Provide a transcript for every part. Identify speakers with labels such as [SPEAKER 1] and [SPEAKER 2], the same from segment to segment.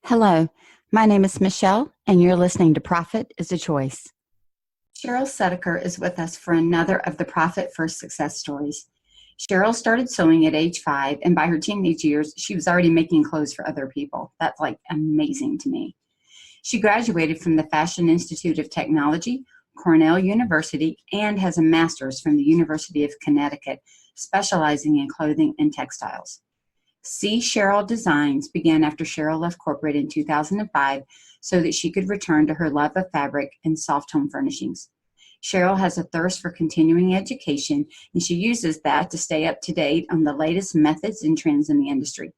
[SPEAKER 1] Hello, my name is Michelle, and you're listening to Profit is a Choice. Cheryl Sedaker is with us for another of the Profit First success stories. Sheryl started sewing at age 5, and by her teenage years, she was already making clothes for other people. That's amazing to me. She graduated from the Fashion Institute of Technology, Cornell University, and has a master's from the University of Connecticut, specializing in clothing and textiles. SeaCheryl Designs began after Sheryl left corporate in 2005 so that she could return to her love of fabric and soft home furnishings. Sheryl has a thirst for continuing education, and she uses that to stay up to date on the latest methods and trends in the industry.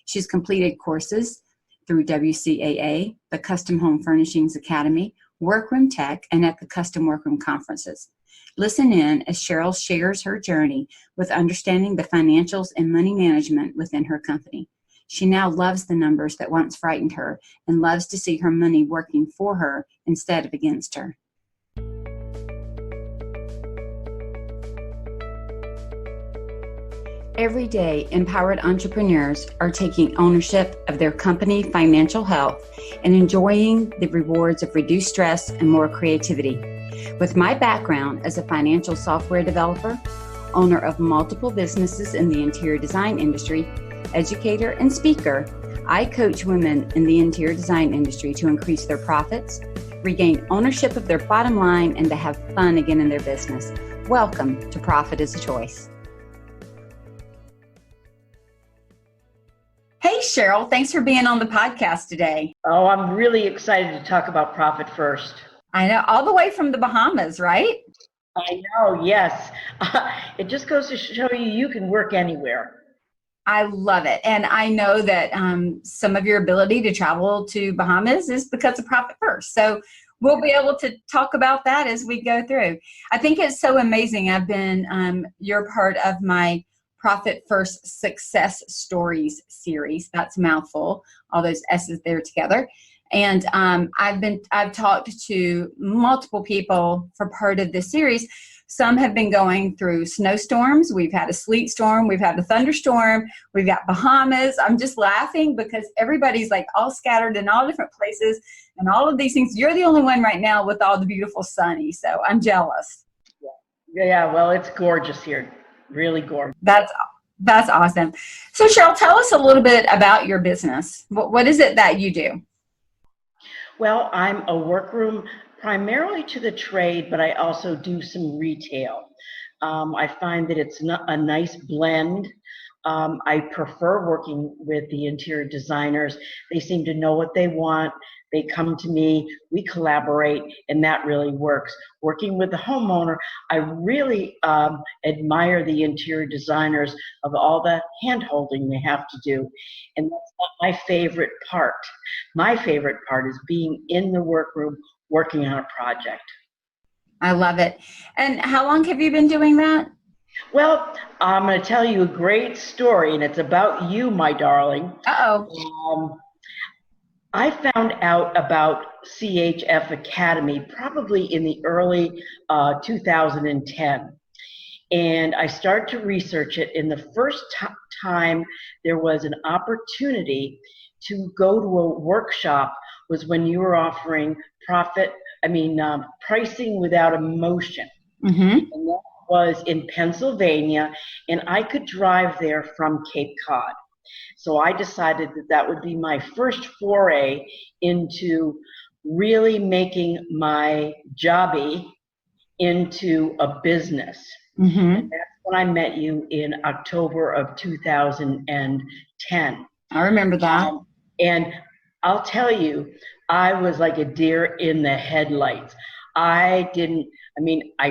[SPEAKER 1] She's completed courses through WCAA, the Custom Home Furnishings Academy, Workroom Tech, and at the Custom Workroom Conferences. Listen in as Sheryl shares her journey with understanding the financials and money management within her company. She now loves the numbers that once frightened her and loves to see her money working for her instead of against her. Every day, empowered entrepreneurs are taking ownership of their company financial health and enjoying the rewards of reduced stress and more creativity. With my background as a financial software developer, owner of multiple businesses in the interior design industry, educator, and speaker, I coach women in the interior design industry to increase their profits, regain ownership of their bottom line, and to have fun again in their business. Welcome to Profit is a Choice. Hey, Sheryl, thanks for being on the podcast today.
[SPEAKER 2] Oh, I'm really excited to talk about Profit First.
[SPEAKER 1] I know, all the way from the Bahamas, right?
[SPEAKER 2] I know, yes. It just goes to show you can work anywhere.
[SPEAKER 1] I love it. And I know that some of your ability to travel to Bahamas is because of Profit First. So we'll be able to talk about that as we go through. I think it's so amazing. I've been, you're part of my Profit First Success Stories series. That's a mouthful, all those S's there together. And I've talked to multiple people for part of this series. Some have been going through snowstorms. We've had a sleet storm. We've had a thunderstorm. We've got Bahamas. I'm just laughing because everybody's like all scattered in all different places and all of these things. You're the only one right now with all the beautiful sunny. So I'm jealous.
[SPEAKER 2] Yeah, well, it's gorgeous here. Really gorgeous.
[SPEAKER 1] That's awesome. So Sheryl, tell us a little bit about your business. What is it that you do?
[SPEAKER 2] Well, I'm a workroom primarily to the trade, but I also do some retail. I find that it's a nice blend. I prefer working with the interior designers. They seem to know what they want. They come to me, we collaborate, and that really works. Working with the homeowner, I really admire the interior designers of all the hand-holding they have to do. And that's not my favorite part. My favorite part is being in the workroom working on a project.
[SPEAKER 1] I love it. And how long have you been doing that?
[SPEAKER 2] Well, I'm going to tell you a great story, and it's about you, my darling.
[SPEAKER 1] Uh-oh.
[SPEAKER 2] I found out about CHF Academy probably in the early 2010. And I started to research it. And the first time there was an opportunity to go to a workshop was when you were offering pricing without emotion.
[SPEAKER 1] Mm-hmm.
[SPEAKER 2] And that was in Pennsylvania, and I could drive there from Cape Cod. So I decided that that would be my first foray into really making my jobby into a business.
[SPEAKER 1] Mm-hmm.
[SPEAKER 2] And that's when I met you in October of 2010.
[SPEAKER 1] I remember that.
[SPEAKER 2] And I'll tell you, I was like a deer in the headlights. I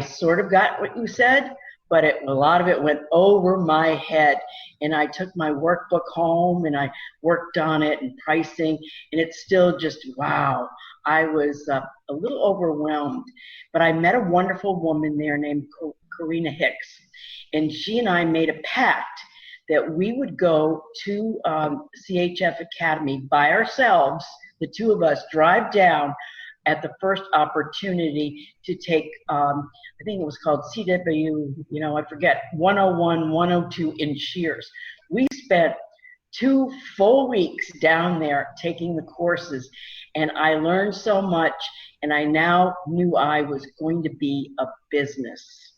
[SPEAKER 2] sort of got what you said, but a lot of it went over my head. And I took my workbook home and I worked on it and pricing, and it's still just, wow. I was a little overwhelmed, but I met a wonderful woman there named Karina Hicks, and she and I made a pact that we would go to CHF Academy by ourselves, the two of us, drive down at the first opportunity to take, I think it was called CW, I forget, 101, 102 in Shears. We spent 2 full weeks down there taking the courses, and I learned so much, and I now knew I was going to be a business.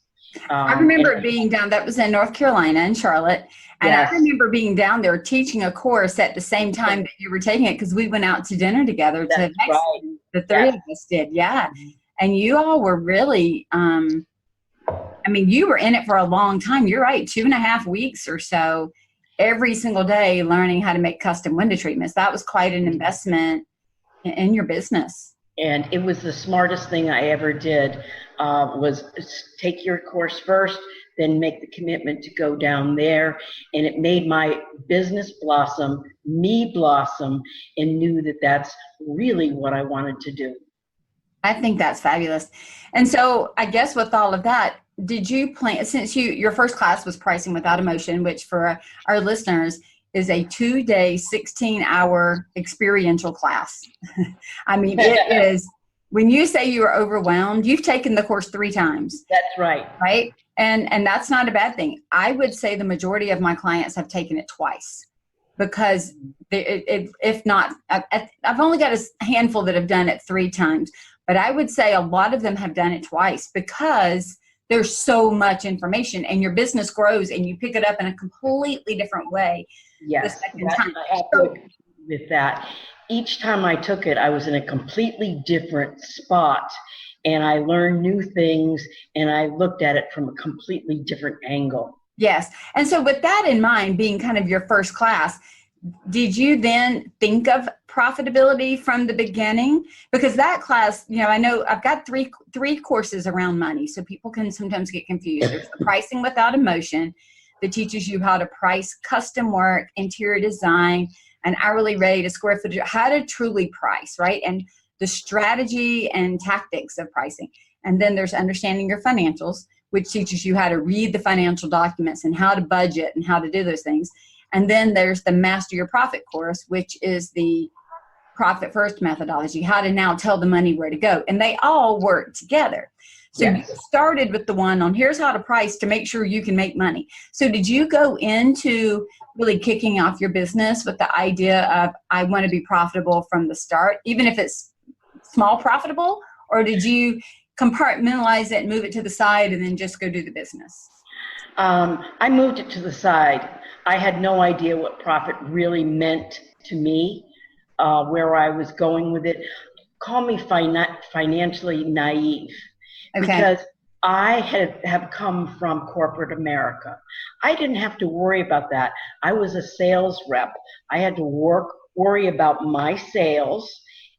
[SPEAKER 1] I remember it being down, that was in North Carolina, in Charlotte, and
[SPEAKER 2] Yes.
[SPEAKER 1] I remember being down there teaching a course at the same time that you were taking it, because we went out to dinner together.
[SPEAKER 2] That's right.
[SPEAKER 1] The three of us did, yeah. And you all were really, you were in it for a long time. You're right, 2.5 weeks or so, every single day learning how to make custom window treatments. That was quite an investment in your business.
[SPEAKER 2] And it was the smartest thing I ever did, was take your course first, then make the commitment to go down there. And it made my business blossom, me blossom, and knew that that's really what I wanted to do.
[SPEAKER 1] I think that's fabulous. And so I guess with all of that, did you plan, since your first class was Pricing Without Emotion, which for our listeners is a 2-day, 16-hour experiential class. I mean, it is, when you say you are overwhelmed, you've taken the course 3 times.
[SPEAKER 2] That's right.
[SPEAKER 1] Right? And that's not a bad thing. I would say the majority of my clients have taken it twice, because if not, I've only got a handful that have done it 3 times, but I would say a lot of them have done it twice, because there's so much information and your business grows and you pick it up in a completely different way.
[SPEAKER 2] Yes,
[SPEAKER 1] the second time.
[SPEAKER 2] I have to agree with that. Each time I took it, I was in a completely different spot, and I learned new things, and I looked at it from a completely different angle.
[SPEAKER 1] Yes. And so with that in mind, being kind of your first class, did you then think of profitability from the beginning? Because that class, I know I've got three courses around money, so people can sometimes get confused. There's the Pricing Without Emotion that teaches you how to price custom work, interior design, an hourly rate, a square footage, how to truly price, right? And the strategy and tactics of pricing. And then there's Understanding Your Financials, which teaches you how to read the financial documents and how to budget and how to do those things. And then there's the Master Your Profit course, which is the profit first methodology, how to now tell the money where to go. And they all work together. So yes. You started with the one on here's how to price to make sure you can make money. So did you go into really kicking off your business with the idea of I want to be profitable from the start, even if it's small profitable, or did you compartmentalize it and move it to the side and then just go do the business?
[SPEAKER 2] I moved it to the side. I had no idea what profit really meant to me, where I was going with it. Call me financially naive, okay. Because I have come from corporate America. I didn't have to worry about that. I was a sales rep. I had to worry about my sales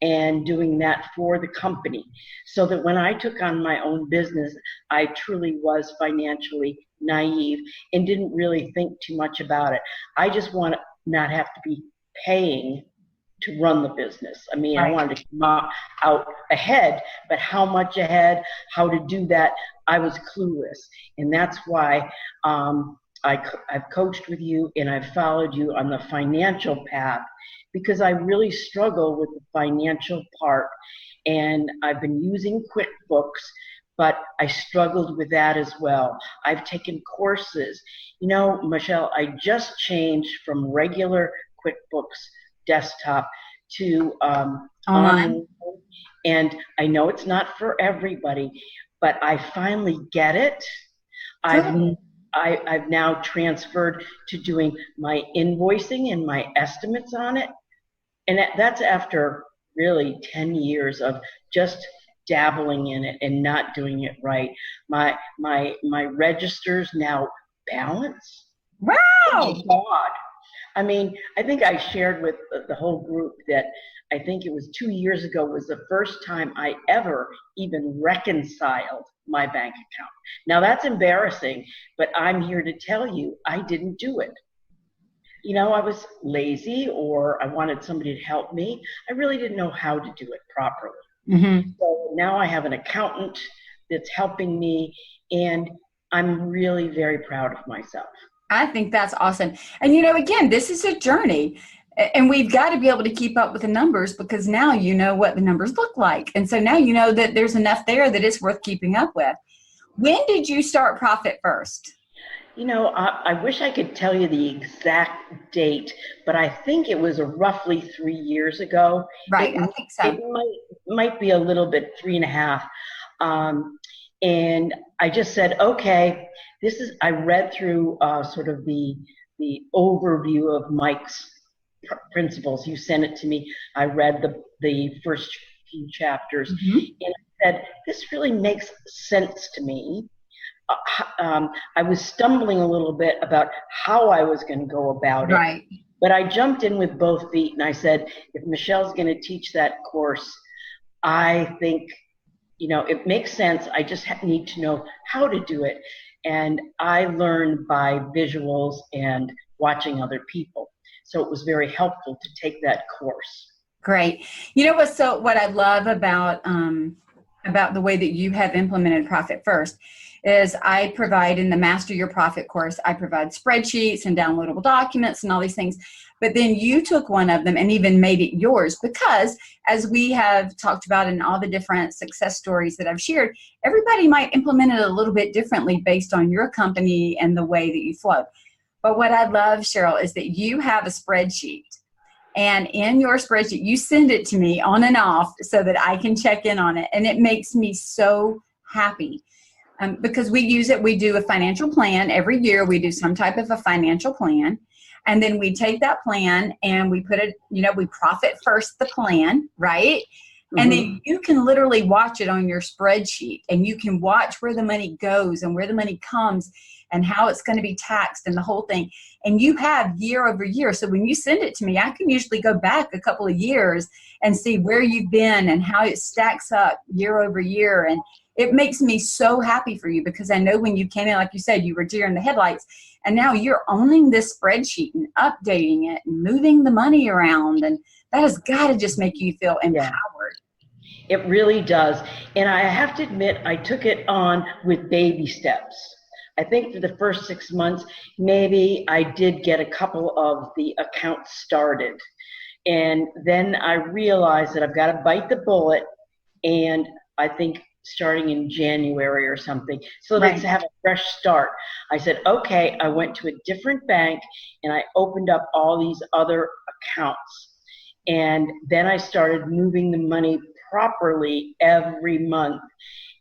[SPEAKER 2] and doing that for the company, so that when I took on my own business, I truly was financially naive and didn't really think too much about it. I just want to not have to be paying to run the business. I mean, right. I wanted to come out ahead, but how much ahead, how to do that, I was clueless. And that's why I've coached with you and I've followed you on the financial path, because I really struggle with the financial part. And I've been using QuickBooks, but I struggled with that as well. I've taken courses. Michelle, I just changed from regular QuickBooks desktop to online. And I know it's not for everybody, but I finally get it. I've now transferred to doing my invoicing and my estimates on it. And that's after really 10 years of just dabbling in it and not doing it right. My registers now balance.
[SPEAKER 1] Wow!
[SPEAKER 2] Oh God. I mean, I think I shared with the whole group that I think it was 2 years ago was the first time I ever even reconciled my bank account. Now that's embarrassing, but I'm here to tell you I didn't do it. I was lazy, or I wanted somebody to help me. I really didn't know how to do it properly. Mm-hmm. So now I have an accountant that's helping me, and I'm really very proud of myself.
[SPEAKER 1] I think that's awesome. And again, this is a journey, and we've got to be able to keep up with the numbers, because now you know what the numbers look like. And so now you know that there's enough there that it's worth keeping up with. When did you start Profit First?
[SPEAKER 2] I wish I could tell you the exact date, but I think it was got 3 years ago.
[SPEAKER 1] Right, I think so.
[SPEAKER 2] It might be a little bit 3.5. And I just said, okay, I read through sort of the overview of Mike's principles. You sent it to me. I read the first few chapters, and I said, this really makes sense to me. I was stumbling a little bit about how I was going to go about it.
[SPEAKER 1] Right.
[SPEAKER 2] But I jumped in with both feet and I said, if Michelle's going to teach that course, I think, it makes sense. I just need to know how to do it. And I learned by visuals and watching other people. So it was very helpful to take that course.
[SPEAKER 1] Great. What I love about the way that you have implemented Profit First is I provide in the Master Your Profit course, I provide spreadsheets and downloadable documents and all these things. But then you took one of them and even made it yours because, as we have talked about in all the different success stories that I've shared, everybody might implement it a little bit differently based on your company and the way that you flow. But what I love, Sheryl, is that you have a spreadsheet. And in your spreadsheet, you send it to me on and off so that I can check in on it. And it makes me so happy because we use it. We do a financial plan. Every year we do some type of a financial plan. And then we take that plan and we put it, we profit first the plan, right? And then you can literally watch it on your spreadsheet and you can watch where the money goes and where the money comes and how it's going to be taxed and the whole thing. And you have year over year. So when you send it to me, I can usually go back a couple of years and see where you've been and how it stacks up year over year. And it makes me so happy for you because I know when you came in, like you said, you were deer in the headlights. And now you're owning this spreadsheet and updating it and moving the money around. And that has got to just make you feel empowered.
[SPEAKER 2] It really does. And I have to admit, I took it on with baby steps. I think for the first 6 months, maybe I did get a couple of the accounts started. And then I realized that I've got to bite the bullet. And I think starting in January or something, so let's have a fresh start. I said, okay, I went to a different bank and I opened up all these other accounts. And then I started moving the money properly every month.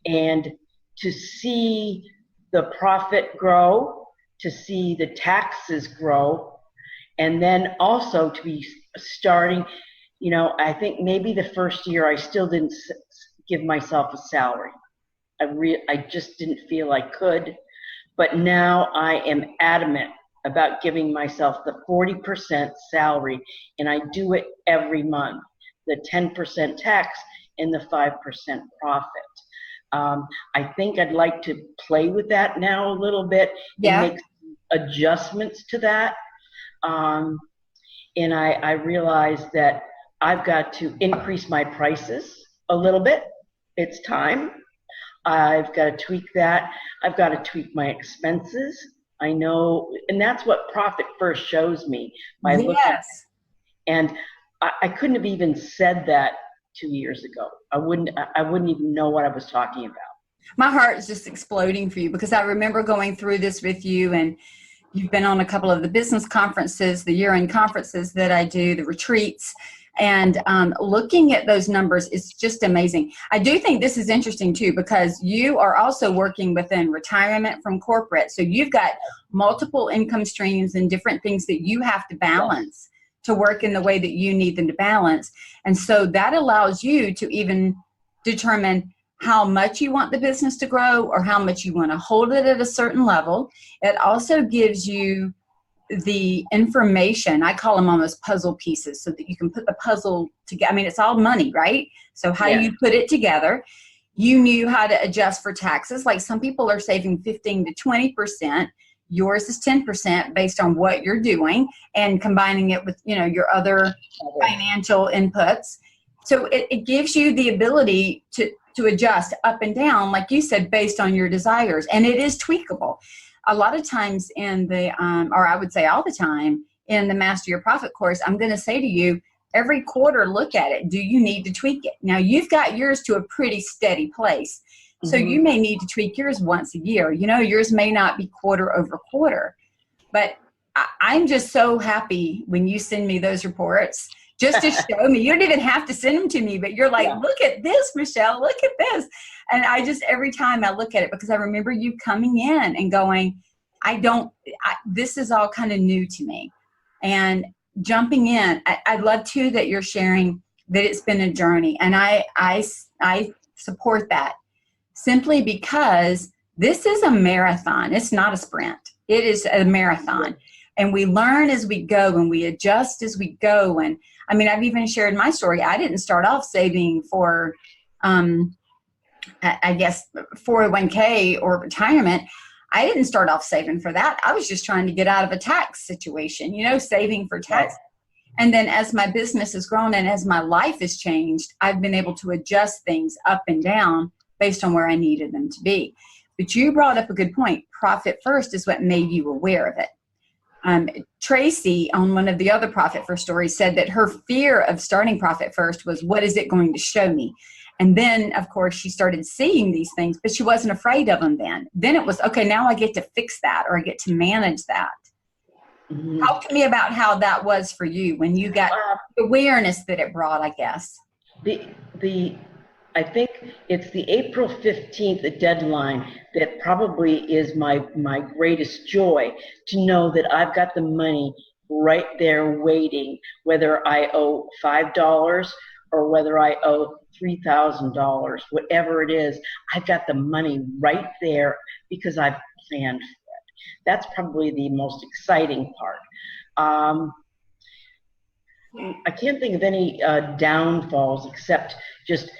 [SPEAKER 2] And to see the profit grow, to see the taxes grow, and then also to be starting, I think maybe the first year I still didn't give myself a salary. I just didn't feel I could, but now I am adamant about giving myself the 40% salary, and I do it every month, the 10% tax and the 5% profit. I think I'd like to play with that now a little bit and make adjustments to that. And I realize that I've got to increase my prices a little bit. It's time. I've got to tweak that. I've got to tweak my expenses. I know, and that's what Profit First shows me by looking at it. And I couldn't have even said that 2 years ago. I wouldn't even know what I was talking about.
[SPEAKER 1] My heart is just exploding for you because I remember going through this with you, and you've been on a couple of the business conferences, the year-end conferences that I do, the retreats, and looking at those numbers is just amazing. I do think this is interesting too because you are also working within retirement from corporate. So you've got multiple income streams and different things that you have to balance to work in the way that you need them to balance. And so that allows you to even determine how much you want the business to grow or how much you want to hold it at a certain level. It also gives you the information, I call them almost puzzle pieces, so that you can put the puzzle together. I mean, it's all money, right? So how you put it together. You knew how to adjust for taxes. Like some people are saving 15 to 20%. Yours is 10% based on what you're doing and combining it with, your other financial inputs. So it gives you the ability to adjust up and down, like you said, based on your desires. And it is tweakable. A lot of times in the, or I would say all the time in the Master Your Profit course, I'm going to say to you, every quarter, look at it. Do you need to tweak it? Now, you've got yours to a pretty steady place. So you may need to tweak yours once a year. You know, yours may not be quarter over quarter, but I'm just so happy when you send me those reports just to show me. You don't even have to send them to me, but you're like, look at this, Michelle, look at this. And I just, every time I look at it, because I remember you coming in and going, this is all kind of new to me. And jumping in, I love too that you're sharing that it's been a journey. And I support that simply because this is a marathon. It's not a sprint. It is a marathon. And we learn as we go and we adjust as we go. And I mean, I've even shared my story. I didn't start off saving for, I guess, 401k or retirement. I didn't start off saving for that. I was just trying to get out of a tax situation, you know, saving for tax. And then as my business has grown and as my life has changed, I've been able to adjust things up and down based on where I needed them to be. But you brought up a good point. Profit First is what made you aware of it. Tracy, on one of the other Profit First stories, said that her fear of starting Profit First was, what is it going to show me? And then, of course, she started seeing these things, but she wasn't afraid of them then. Then it was, okay, now I get to fix that, or I get to manage that. Talk to me about how that was for you when you got the awareness that it brought, I guess.
[SPEAKER 2] I think it's the April 15th deadline that probably is my greatest joy, to know that I've got the money right there waiting, whether I owe $5 or whether I owe $3,000, whatever it is, I've got the money right there because I've planned for it. That's probably the most exciting part. I can't think of any downfalls except just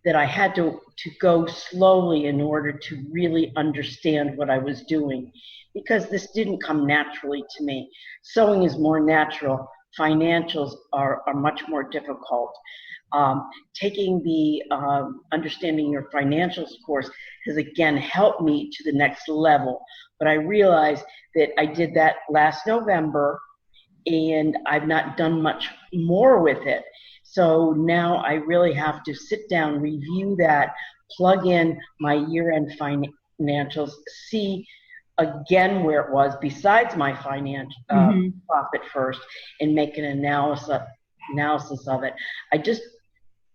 [SPEAKER 2] that I had to go slowly in order to really understand what I was doing, because this didn't come naturally to me. Sewing is more natural. Financials are much more difficult. Taking the Understanding Your Financials course has again helped me to the next level. But I realized that I did that last November and I've not done much more with it. So now I really have to sit down, review that, plug in my year-end financials, see again where it was besides my financial Profit First, and make an analysis of it. I just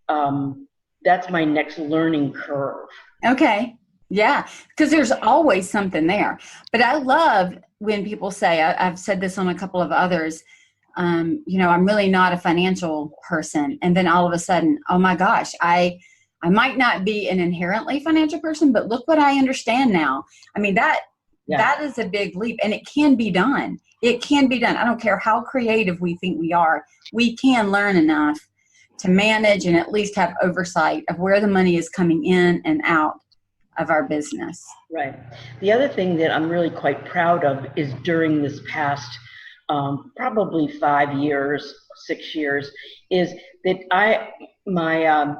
[SPEAKER 2] that's my next learning curve.
[SPEAKER 1] Okay. Yeah, because there's always something there. But I love when people say, I've said this on a couple of others, you know, I'm really not a financial person. And then all of a sudden, oh my gosh, I might not be an inherently financial person, but look what I understand now. I mean, that is a big leap, and it can be done. It can be done. I don't care how creative we think we are. We can learn enough to manage and at least have oversight of where the money is coming in and out of our business.
[SPEAKER 2] Right. The other thing that I'm really quite proud of is during this past probably 5 years, 6 years, is that my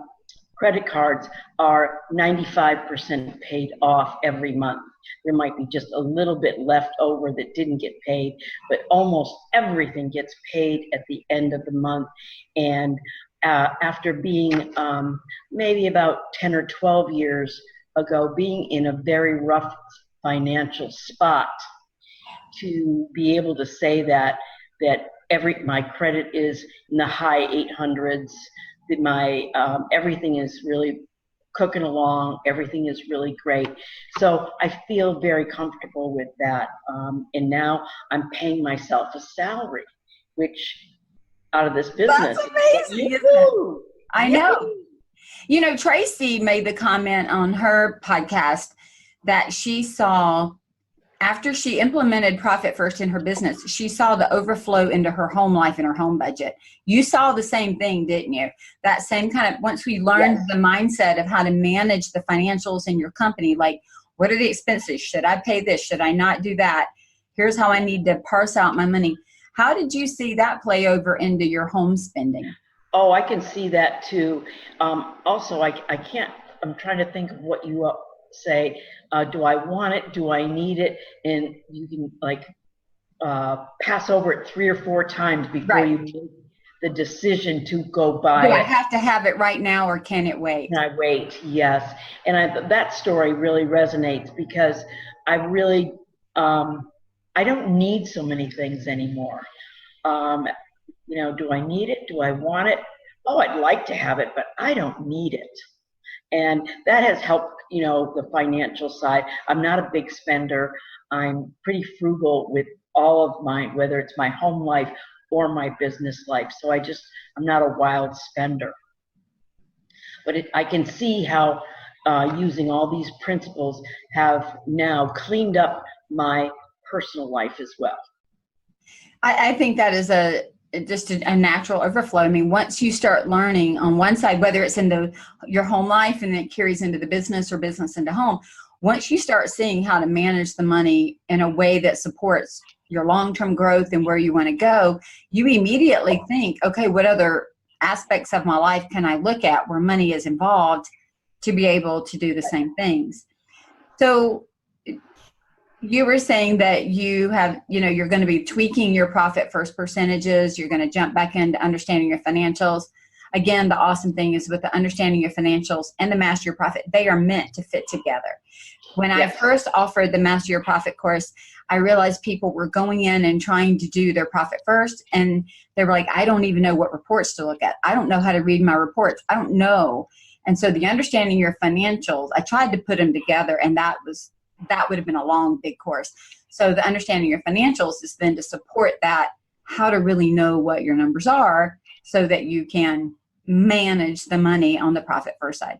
[SPEAKER 2] credit cards are 95% paid off every month. There might be just a little bit left over that didn't get paid, but almost everything gets paid at the end of the month. And after being maybe about 10 or 12 years ago, being in a very rough financial spot, to be able to say that my credit is in the high 800s, that my everything is really cooking along, everything is really great. So I feel very comfortable with that. And now I'm paying myself a salary, which out of this business.
[SPEAKER 1] That's amazing, isn't it? I know. You know, Tracy made the comment on her podcast that she saw, after she implemented Profit First in her business, she saw the overflow into her home life and her home budget. You saw the same thing, didn't you? That same kind of, once we learned the mindset of how to manage the financials in your company, like, what are the expenses? Should I pay this? Should I not do that? Here's how I need to parse out my money. How did you see that play over into your home spending?
[SPEAKER 2] Oh, I can see that too. Also, I can't, I'm trying to think of what you say. Do I want it? Do I need it? And you can like pass over it 3 or 4 times before you make the decision to go buy
[SPEAKER 1] Do I
[SPEAKER 2] it.
[SPEAKER 1] have to have it right now, or can it wait?
[SPEAKER 2] Can I wait? Yes. And that story really resonates because I really, I don't need so many things anymore. Do I need it? Do I want it? Oh, I'd like to have it, but I don't need it. And that has helped, the financial side. I'm not a big spender. I'm pretty frugal with all of whether it's my home life or my business life. So I'm not a wild spender. But I can see how using all these principles have now cleaned up my personal life as well.
[SPEAKER 1] I think that is just a natural overflow. I mean, once you start learning on one side, whether it's into your home life and it carries into the business or business into home, once you start seeing how to manage the money in a way that supports your long-term growth and where you want to go, you immediately think, okay, what other aspects of my life can I look at where money is involved to be able to do the same things? So you were saying that you have, you're going to be tweaking your profit first percentages. You're going to jump back into understanding your financials. Again, the awesome thing is with the understanding your financials and the Master Your Profit, they are meant to fit together. When I first offered the Master Your Profit course, I realized people were going in and trying to do their profit first, and they were like, I don't even know what reports to look at. I don't know how to read my reports. I don't know. And so the understanding your financials, I tried to put them together, and that would have been a long, big course. So the understanding your financials is then to support that, how to really know what your numbers are so that you can manage the money on the profit first side.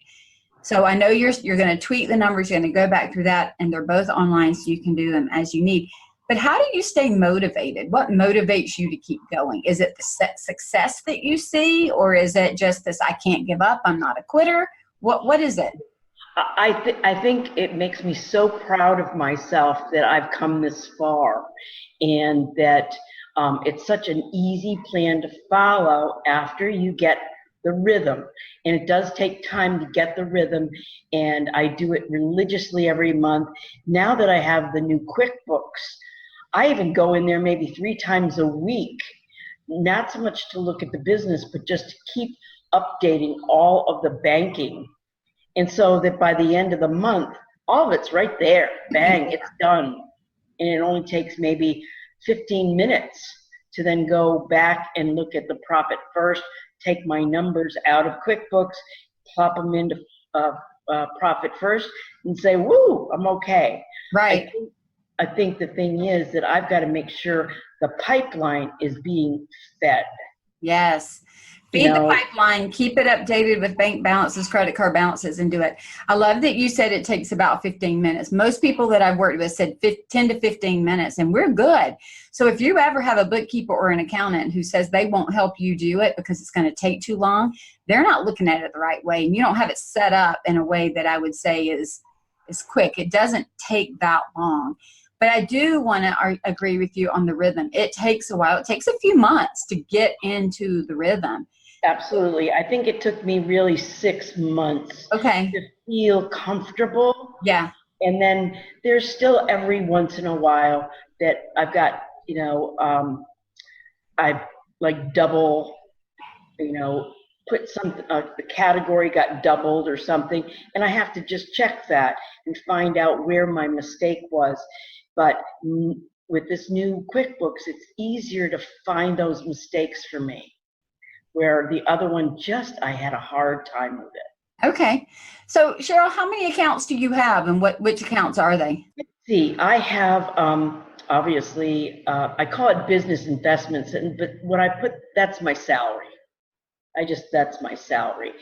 [SPEAKER 1] So I know you're going to tweak the numbers, you're going to go back through that, and they're both online so you can do them as you need. But how do you stay motivated? What motivates you to keep going? Is it the success that you see, or is it just this, I can't give up, I'm not a quitter? What is it?
[SPEAKER 2] I think it makes me so proud of myself that I've come this far, and that it's such an easy plan to follow after you get the rhythm. And it does take time to get the rhythm, and I do it religiously every month. Now that I have the new QuickBooks, I even go in there maybe 3 times a week, not so much to look at the business, but just to keep updating all of the banking. And so that by the end of the month, all of it's right there. Bang, it's done. And it only takes maybe 15 minutes to then go back and look at the profit first, take my numbers out of QuickBooks, plop them into profit first, and say, woo, I'm okay.
[SPEAKER 1] Right.
[SPEAKER 2] I think the thing is that I've got to make sure the pipeline is being fed.
[SPEAKER 1] Yes. Feed the pipeline, keep it updated with bank balances, credit card balances, and do it. I love that you said it takes about 15 minutes. Most people that I've worked with said 10 to 15 minutes, and we're good. So if you ever have a bookkeeper or an accountant who says they won't help you do it because it's going to take too long, they're not looking at it the right way, and you don't have it set up in a way that I would say is quick. It doesn't take that long. But I do want to agree with you on the rhythm. It takes a while. It takes a few months to get into the rhythm.
[SPEAKER 2] Absolutely. I think it took me really 6 months
[SPEAKER 1] to
[SPEAKER 2] feel comfortable.
[SPEAKER 1] Yeah.
[SPEAKER 2] And then there's still every once in a while that I've got, I like double, put something, the category got doubled or something, and I have to just check that and find out where my mistake was. But with this new QuickBooks, it's easier to find those mistakes for me, where the other one I had a hard time with it.
[SPEAKER 1] Okay. So Sheryl, how many accounts do you have, and which accounts are they?
[SPEAKER 2] Let's see, I have, obviously, I call it business investments, but when I put, that's my salary. That's my salary.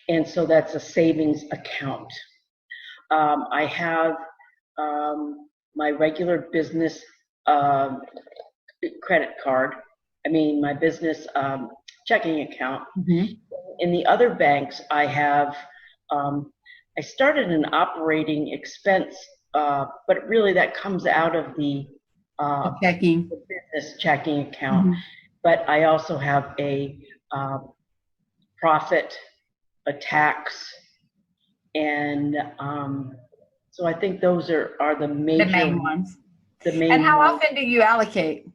[SPEAKER 2] And so that's a savings account. I have my regular business credit card. My business checking account.
[SPEAKER 1] Mm-hmm.
[SPEAKER 2] In the other banks, I have, I started an operating expense, but really that comes out of the business checking account. Mm-hmm. But I also have a profit, a tax, and so I think those are the main
[SPEAKER 1] ones.
[SPEAKER 2] The main.
[SPEAKER 1] And how often do you allocate?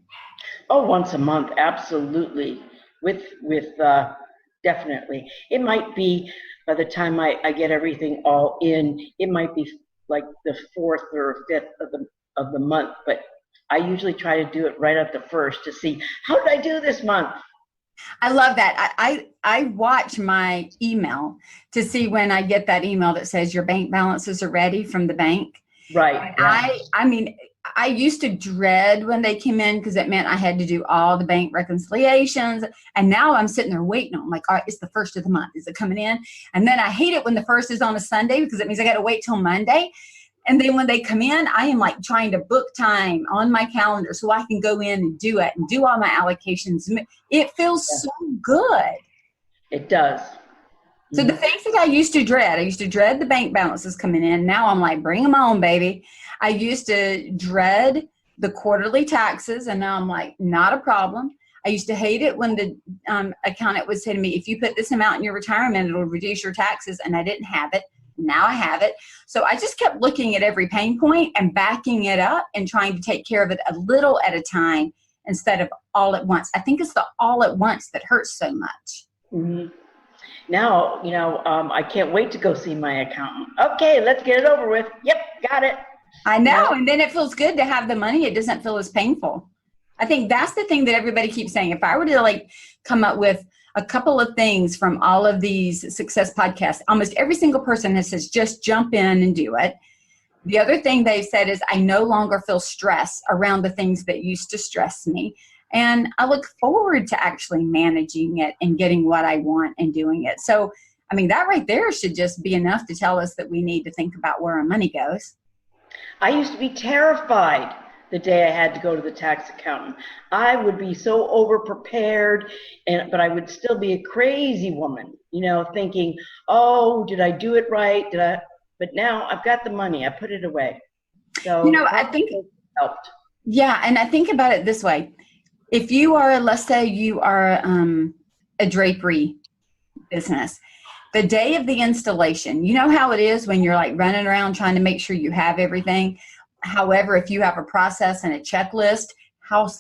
[SPEAKER 2] Oh, once a month, absolutely. with definitely. It might be by the time I get everything all in, it might be like the 4th or 5th of the month, but I usually try to do it right at the first to see how did I do this month.
[SPEAKER 1] I love that. I watch my email to see when I get that email that says your bank balances are ready from the bank.
[SPEAKER 2] Right. Yeah.
[SPEAKER 1] I mean, I used to dread when they came in because it meant I had to do all the bank reconciliations. And now I'm sitting there waiting. I'm like, all right, it's the first of the month. Is it coming in? And then I hate it when the first is on a Sunday because it means I got to wait till Monday. And then when they come in, I am like trying to book time on my calendar so I can go in and do it and do all my allocations. It feels so good.
[SPEAKER 2] It does.
[SPEAKER 1] So the things that I used to dread the bank balances coming in. Now I'm like, bring them on, baby. I used to dread the quarterly taxes, and now I'm like, not a problem. I used to hate it when the accountant would say to me, if you put this amount in your retirement, it'll reduce your taxes, and I didn't have it. Now I have it. So I just kept looking at every pain point and backing it up and trying to take care of it a little at a time instead of all at once. I think it's the all at once that hurts so much.
[SPEAKER 2] Mm-hmm. Now, I can't wait to go see my accountant. Okay, let's get it over with. Yep, got it.
[SPEAKER 1] I know. And then it feels good to have the money. It doesn't feel as painful. I think that's the thing that everybody keeps saying. If I were to come up with a couple of things from all of these success podcasts, almost every single person that says, just jump in and do it. The other thing they've said is, I no longer feel stress around the things that used to stress me. And I look forward to actually managing it and getting what I want and doing it. So, I mean, that right there should just be enough to tell us that we need to think about where our money goes.
[SPEAKER 2] I used to be terrified the day I had to go to the tax accountant. I would be so over-prepared, but I would still be a crazy woman, thinking, oh, did I do it right? But now I've got the money. I put it away. So
[SPEAKER 1] I think
[SPEAKER 2] it helped.
[SPEAKER 1] Yeah, and I think about it this way. If you are, let's say you are a drapery business, the day of the installation, you know how it is when you're running around trying to make sure you have everything. However, if you have a process and a checklist,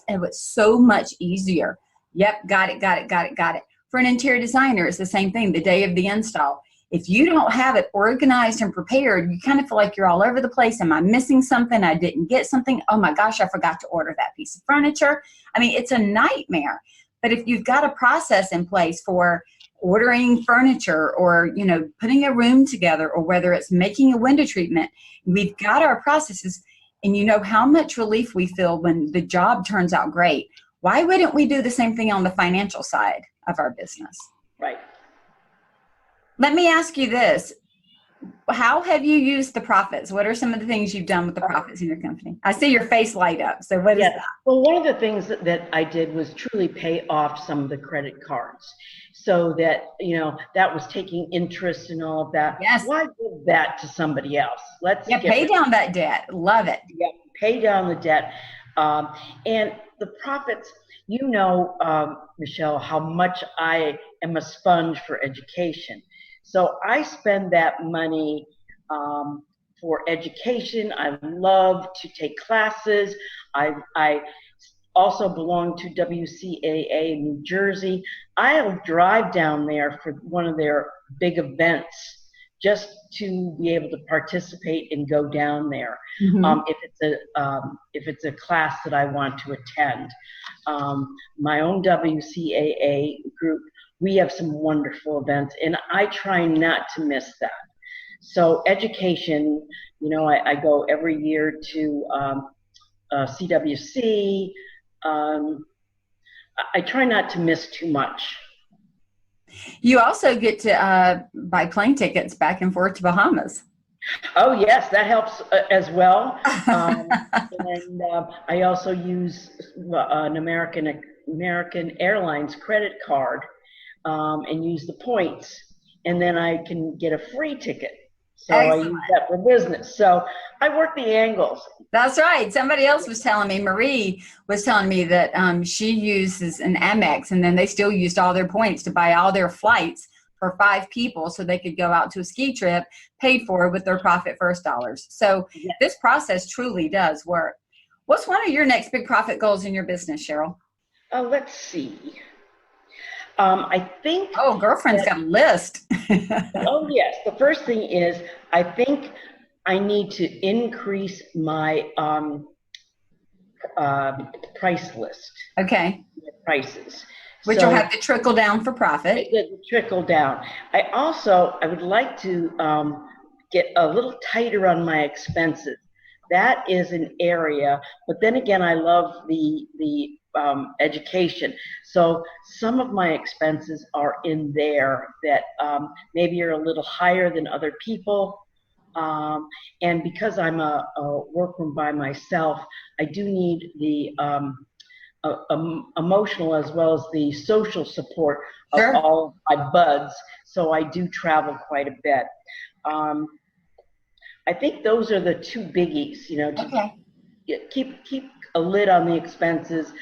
[SPEAKER 1] it's so much easier. Yep, got it. For an interior designer, it's the same thing, the day of the install. If you don't have it organized and prepared, you kind of feel like you're all over the place. Am I missing something? I didn't get something. Oh my gosh, I forgot to order that piece of furniture. I mean, it's a nightmare. But if you've got a process in place for ordering furniture or, putting a room together, or whether it's making a window treatment, we've got our processes, and you know how much relief we feel when the job turns out great. Why wouldn't we do the same thing on the financial side of our business?
[SPEAKER 2] Right.
[SPEAKER 1] Let me ask you this. How have you used the profits? What are some of the things you've done with the profits in your company? I see your face light up. So what is that?
[SPEAKER 2] Well, one of the things that I did was truly pay off some of the credit cards, so that, that was taking interest and all of that.
[SPEAKER 1] Yes.
[SPEAKER 2] Why give that to somebody else?
[SPEAKER 1] Pay down that debt. Love it.
[SPEAKER 2] Yeah, pay down the debt. And the profits, Michelle, how much I am a sponge for education. So I spend that money for education. I love to take classes. I also belong to WCAA in New Jersey. I'll drive down there for one of their big events just to be able to participate and go down there.
[SPEAKER 1] Mm-hmm.
[SPEAKER 2] If it's a class that I want to attend. My own WCAA group, we have some wonderful events, and I try not to miss that. So education, I go every year to CWC. I try not to miss too much.
[SPEAKER 1] You also get to buy plane tickets back and forth to Bahamas.
[SPEAKER 2] Oh, yes, that helps as well. And I also use an American Airlines credit card and use the points. And then I can get a free ticket. So excellent. I use that for business. So I work the angles.
[SPEAKER 1] That's right. Somebody else was telling me, Marie was telling me that she uses an Amex, and then they still used all their points to buy all their flights for 5 people so they could go out to a ski trip paid for with their profit first dollars. So yes. This process truly does work. What's one of your next big profit goals in your business, Sheryl?
[SPEAKER 2] Let's see. I think.
[SPEAKER 1] Oh, girlfriend's got a list.
[SPEAKER 2] Oh, yes. The first thing is, I think I need to increase my price list.
[SPEAKER 1] Okay.
[SPEAKER 2] Prices.
[SPEAKER 1] Which will have to trickle down for profit.
[SPEAKER 2] Trickle down. I would like to get a little tighter on my expenses. That is an area, but then again, I love the education. So some of my expenses are in there that maybe are a little higher than other people. And because I'm a workroom by myself, I do need the emotional as well as the social support of
[SPEAKER 1] Sure.
[SPEAKER 2] all of my buds. So I do travel quite a bit. I think those are the two biggies, to keep a lid on the expenses,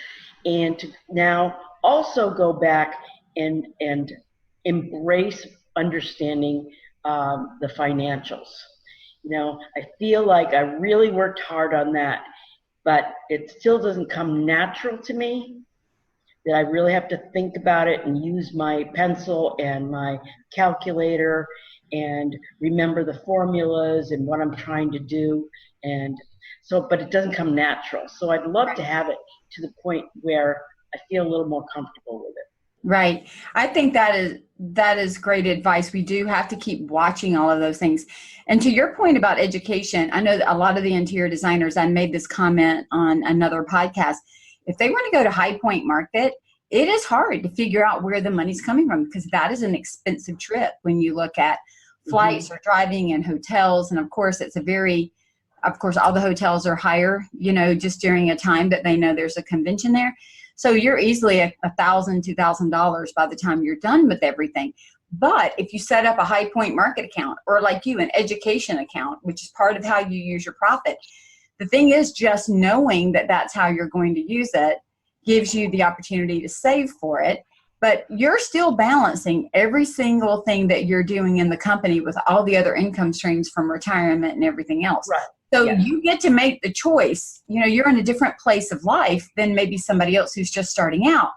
[SPEAKER 2] and to now also go back and embrace understanding the financials. I feel like I really worked hard on that, but it still doesn't come natural to me, that I really have to think about it and use my pencil and my calculator and remember the formulas and what I'm trying to do. And so, but it doesn't come natural. So I'd love to have it to the point where I feel a little more comfortable with it.
[SPEAKER 1] Right. I think that is great advice. We do have to keep watching all of those things. And to your point about education, I know that a lot of the interior designers, I made this comment on another podcast, if they want to go to High Point Market, it is hard to figure out where the money's coming from, because that is an expensive trip when you look at flights or driving and hotels. And of course, all the hotels are higher, just during a time that they know there's a convention there. So you're easily $1,000, $2,000 by the time you're done with everything. But if you set up a High Point Market account, or like you, an education account, which is part of how you use your profit, the thing is, just knowing that that's how you're going to use it gives you the opportunity to save for it. But you're still balancing every single thing that you're doing in the company with all the other income streams from retirement and everything else.
[SPEAKER 2] Right.
[SPEAKER 1] So you get to make the choice. You're in a different place of life than maybe somebody else who's just starting out.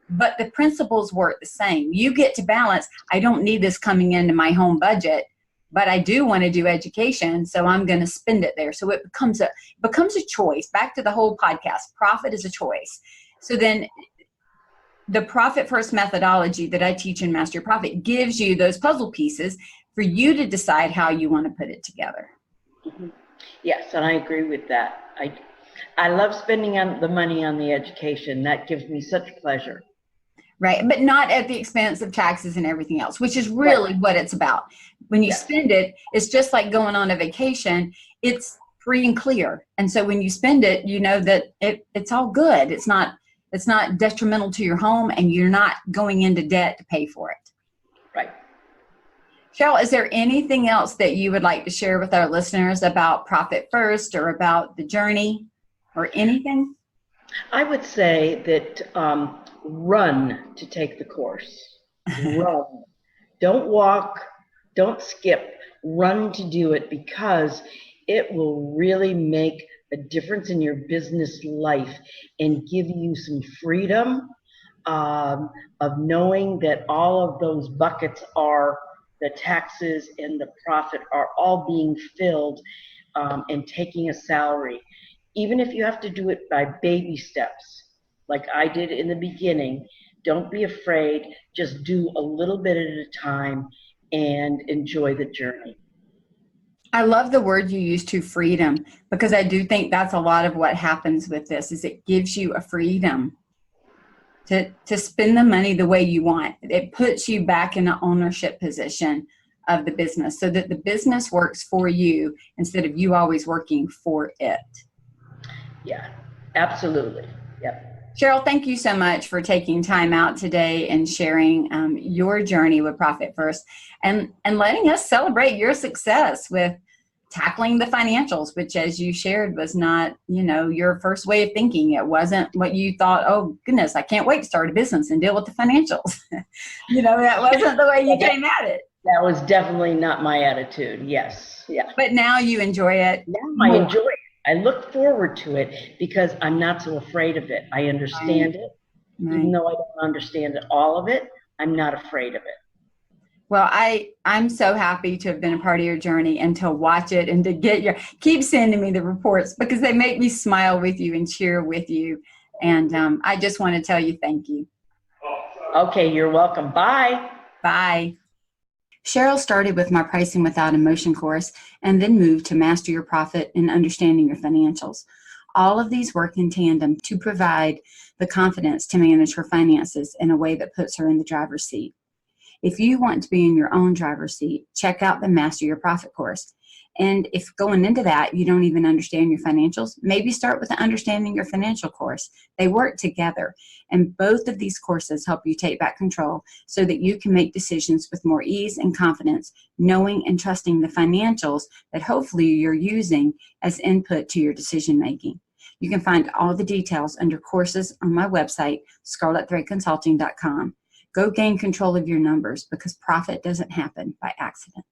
[SPEAKER 1] But the principles work the same. You get to balance, I don't need this coming into my home budget, but I do want to do education, so I'm going to spend it there. So it becomes a choice. Back to the whole podcast, profit is a choice. So then the profit first methodology that I teach in Master Your Profit gives you those puzzle pieces for you to decide how you want to put it together.
[SPEAKER 2] Mm-hmm. Yes, and I agree with that. I love spending the money on the education. That gives me such pleasure.
[SPEAKER 1] Right, but not at the expense of taxes and everything else, which is really what it's about. When you spend it, it's just like going on a vacation. It's free and clear. And so when you spend it, you know that it's all good. It's not detrimental to your home, and you're not going into debt to pay for it.
[SPEAKER 2] Right.
[SPEAKER 1] Cheryl, is there anything else that you would like to share with our listeners about Profit First, or about the journey, or anything?
[SPEAKER 2] I would say that run to take the course. Run. Don't walk. Don't skip. Run to do it, because it will really make a difference in your business life and give you some freedom of knowing that all of those buckets are the taxes and the profit are all being filled, and taking a salary. Even if you have to do it by baby steps, like I did in the beginning, don't be afraid. Just do a little bit at a time and enjoy the journey.
[SPEAKER 1] I love the word you use, to freedom, because I do think that's a lot of what happens with this, is it gives you a freedom to spend the money the way you want. It puts you back in an ownership position of the business, so that the business works for you instead of you always working for it. Yeah,
[SPEAKER 2] absolutely. Yep.
[SPEAKER 1] Cheryl, thank you so much for taking time out today and sharing your journey with Profit First, and letting us celebrate your success with tackling the financials, which, as you shared, was not, your first way of thinking. It wasn't what you thought, oh goodness, I can't wait to start a business and deal with the financials. That wasn't the way you came at it.
[SPEAKER 2] That was definitely not my attitude. Yes. Yeah.
[SPEAKER 1] But now you enjoy it.
[SPEAKER 2] Now I enjoy it. I look forward to it because I'm not so afraid of it. I understand it,
[SPEAKER 1] Right.
[SPEAKER 2] Even though I don't understand all of it, I'm not afraid of it.
[SPEAKER 1] Well, I'm so happy to have been a part of your journey and to watch it and to keep sending me the reports because they make me smile with you and cheer with you. And I just want to tell you thank you.
[SPEAKER 2] Okay, you're welcome. Bye.
[SPEAKER 1] Bye. Sheryl started with my Pricing Without Emotion course and then moved to Master Your Profit and Understanding Your Financials. All of these work in tandem to provide the confidence to manage her finances in a way that puts her in the driver's seat. If you want to be in your own driver's seat, check out the Master Your Profit course. And if going into that, you don't even understand your financials, maybe start with the Understanding Your Financial course. They work together. And both of these courses help you take back control so that you can make decisions with more ease and confidence, knowing and trusting the financials that hopefully you're using as input to your decision making. You can find all the details under courses on my website, scarletthreadconsulting.com. Go gain control of your numbers because profit doesn't happen by accident.